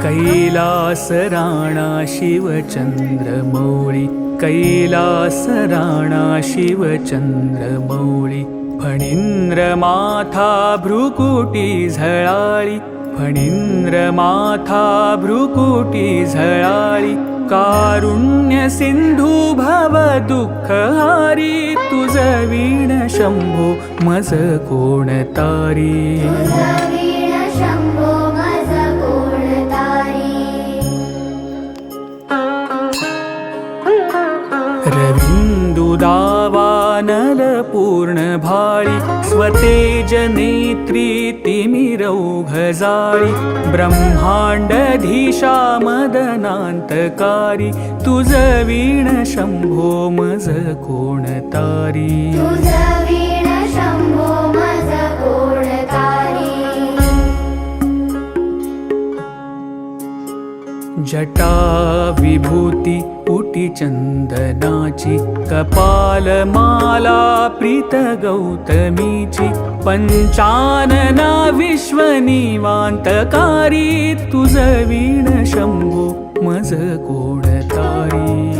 कैलास राणा शिवचंद्रमौळी, कैलास राणा शिवचंद्रमौळी, फणींद्र माथा भ्रुकुटी झळाळी, फणींद्र माथा भ्रुकुटी झळाळी, कारुण्य सिंधू भव दुःखहारी, तुझ वीण शंभो मज कोण तारी. रविन्दुदावानल पूर्ण भाळी, स्वतेज नेत्री तिमिरौघजाळी, ब्रह्मांडधीशा मदनांतकारी, तुझ वीण शंभो मज कोण तारी. जटा विभूती उटी चंदनाची, कपालमाला प्रीत गौतमीची, पंचानना विश्वनिवांतकारी, तुझ वीण शंभो मज कोण तारी.